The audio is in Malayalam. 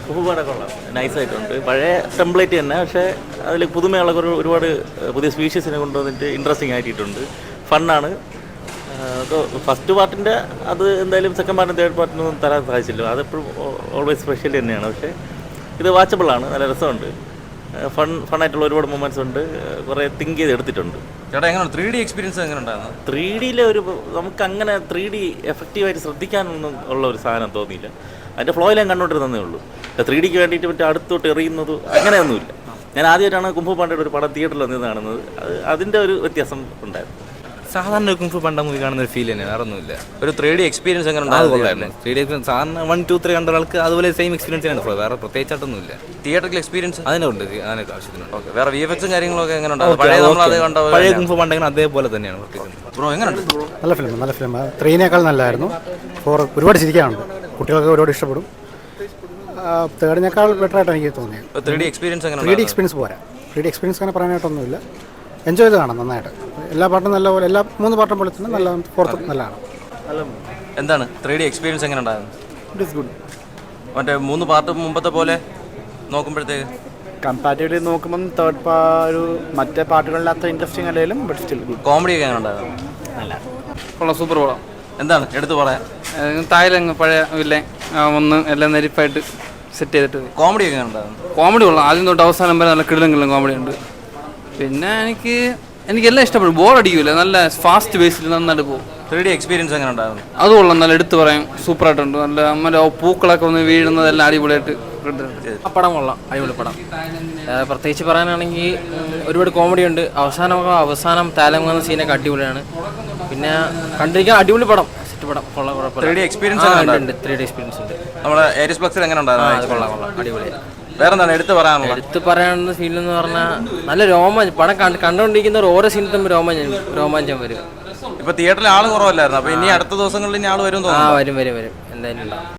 കുമ്പുപാടൊക്കെ കൊള്ളാം, നൈസായിട്ടുണ്ട്. പഴയ ടെംപ്ലേറ്റ് തന്നെ, പക്ഷേ അതിൽ പുതുമയുള്ള ഒരുപാട് പുതിയ സ്പീഷീസിനെ കൊണ്ടുവന്നിട്ട് ഇൻട്രസ്റ്റിംഗ് ആക്കിയിട്ടുണ്ട്. ഫണ്ണാണ്. ഫസ്റ്റ് പാർട്ടിൻ്റെ അത് എന്തായാലും സെക്കൻഡ് പാർട്ടിനും തേർഡ് പാർട്ടിനൊന്നും തരാൻ സാധിച്ചില്ല. അതെപ്പോഴും ഓൾവേസ് സ്പെഷ്യൽ തന്നെയാണ്. പക്ഷേ ഇത് വാച്ചബിളാണ്, നല്ല രസമുണ്ട്. ഫണ്ണായിട്ടുള്ള ഒരുപാട് മൊമെൻറ്റ്സ് ഉണ്ട്. കുറേ തിങ്ക് ചെയ്ത് എടുത്തിട്ടുണ്ട്. ചേട്ടാ എങ്ങനെ 3D എക്സ്പീരിയൻസ് എങ്ങനെ ഉണ്ടായിരുന്നു? 3Dയിലെ നമുക്ക് അങ്ങനെ 3D എഫക്റ്റീവായിട്ട് ശ്രദ്ധിക്കാനൊന്നും ഉള്ള ഒരു സാധനം തോന്നിയില്ല. അതിൻ്റെ ഫ്ലോയിൽ ഞാൻ കണ്ടുകൊണ്ടിരുന്നതേ ഉള്ളൂ. 3Dക്ക് വേണ്ടിയിട്ട് മറ്റേ അടുത്തോട്ട് എറിയുന്നത് അങ്ങനെയൊന്നുമില്ല. ഞാൻ ആദ്യമായിട്ടാണ് കുംഫു പാണ്ടയുടെ ഒരു പടം തിയേറ്ററിൽ വന്നത് കാണുന്നത്. അതിൻ്റെ ഒരു വ്യത്യാസം ഉണ്ടായിരുന്നു. സാധാരണ കുംഫു പാണ്ട മൂവി കാണുന്ന ഒരു ഫീൽ തന്നെ, വേറെ ഒന്നുമില്ല. ഒരു 3D എക്സ്പീരിയൻസ് എങ്ങനെ ഉണ്ടായിരുന്നു? 3D എക്സ്പീരിയൻസ് സാധാരണ 1, 2, 3 കണ്ട ആൾക്ക് അതുപോലെ സെയിം എക്സ്പീരിയൻസ് ആണ്. വേറെ പ്രത്യേകിച്ചായിട്ടൊന്നുമില്ല. തിയേറ്ററിൽ എക്സ്പീരിയൻസ് അതിനുണ്ട്, അതിനൊക്കെ ആവശ്യത്തിനുണ്ട്. ഓക്കെ, വേറെ VFX കാര്യങ്ങളൊക്കെ എങ്ങനെ ഉണ്ടായിരുന്നു? പഴയ കുംഫു പാണ്ടെങ്കിൽ അതേപോലെ തന്നെയാണ് പ്രത്യേകിച്ച്. ബ്രോ എങ്ങനെയുണ്ട്? നല്ല ഫിലിം 3നേക്കാൾ നല്ലതായിരുന്നു. 4 ഒരുപാട് ചിരിക്കാനുണ്ട്, കുട്ടികൾക്ക് ഒരുപാട് ഇഷ്ടപ്പെടും. 3നേക്കാൾ ബെറ്റർ ആയിട്ട് എനിക്ക് തോന്നിയത്. 3D എക്സ്പീരിയൻസ് എങ്ങനെ? 3D എക്സ്പീരിയൻസ് പോരാ. 3D എക്സ്പീരിയൻസ് അങ്ങനെ പറയാനായിട്ടൊന്നുമില്ല. എൻജോയ് ചെയ്ത് കാണാം നന്നായിട്ട്. എല്ലാ പാട്ടും നല്ലപോലെ, എല്ലാ 3 പാട്ടും പോലെ തന്നെ നല്ല, പുറത്തും നല്ലതാണ്. എന്താണ് 3D എക്സ്പീരിയൻസ് എങ്ങനെ ഉണ്ടായിരുന്നു? It is good. മറ്റേ 3 പാർട്ട് മുമ്പത്തെ പോലെ നോക്കുമ്പോഴത്തേക്ക് കമ്പാരിറ്റീവ്ലി നോക്കുമ്പം ഒരു മറ്റേ പാട്ടുകളിൽ അത്ര ഇൻട്രസ്റ്റിംഗ് അല്ലെങ്കിലും ബട്ട് സ്റ്റിൽ ഗുഡ്. കോമഡി ഒക്കെ എങ്ങനെ ഉണ്ടായിരുന്നു? കൊള്ളാം, സൂപ്പർ കൊള്ളാം. എന്താണ് എടുത്തു പറയാൻ? തായ്ലങ്ങ് പഴയ ഇല്ലേ ഒന്ന് എല്ലാം നെരിപ്പായിട്ട് സെറ്റ് ചെയ്തിട്ട്. കോമഡി ഒക്കെ എങ്ങനെ ഉണ്ടായിരുന്നു? കോമഡി കൊള്ളാം, ആദ്യം തൊട്ട് അവസാനം വരെ നല്ല കിടലും കോമഡി ഉണ്ട്. പിന്നെ എനിക്കെല്ലാം ഇഷ്ടപ്പെടും, ബോർ അടിക്കില്ല, നല്ല ഫാസ്റ്റ് ബേസിൽ നന്നായിട്ട് പോകും. 3D എക്സ്പീരിയൻസ് എങ്ങനെ ഉണ്ടായിരുന്നു? അത് കൊള്ളാം, നല്ല എടുത്ത് പറയാം, സൂപ്പറായിട്ടുണ്ട്. നല്ല നമ്മുടെ പൂക്കളൊക്കെ ഒന്ന് വീഴുന്നതെല്ലാം അടിപൊളിയായിട്ട് ആ പടം കൊള്ളാം, അടിപൊളി പടം. പ്രത്യേകിച്ച് പറയാനാണെങ്കിൽ ഒരുപാട് കോമഡി ഉണ്ട്. അവസാനം താലങ്ങുന്ന സീനൊക്കെ അടിപൊളിയാണ്. പിന്നെ കണ്ടിരിക്കാൻ അടിപൊളി പടം, സെറ്റ് പടം, കൊള്ളാം. 3D എക്സ്പീരിയൻസ് ഉണ്ട്, 3D എക്സ്പീരിയൻസ് ഉണ്ട്. നമ്മുടെ ഏരിയസ് പ്ലക്സിൽ എങ്ങനെ ഉണ്ടായിരുന്നു? കൊള്ളാം, അടിപൊളി. വേറെ എന്താണ് എടുത്ത് പറയാനുള്ളത്? എടുത്ത് പറയാനുള്ള ഫീൽ എന്ന് പറഞ്ഞാൽ നല്ല പടം കണ്ടുകൊണ്ടിരിക്കുന്ന ഓരോ സീനിലും രോമാഞ്ചം വരും. ഇപ്പൊ തിയേറ്ററിൽ ആള് കുറവല്ലായിരുന്നു, അപ്പൊ ഇനി അടുത്ത ദിവസങ്ങളിൽ ഇനി ആള് വരും തോന്നുന്നു. വരും എന്തായാലും ഉണ്ടാവും.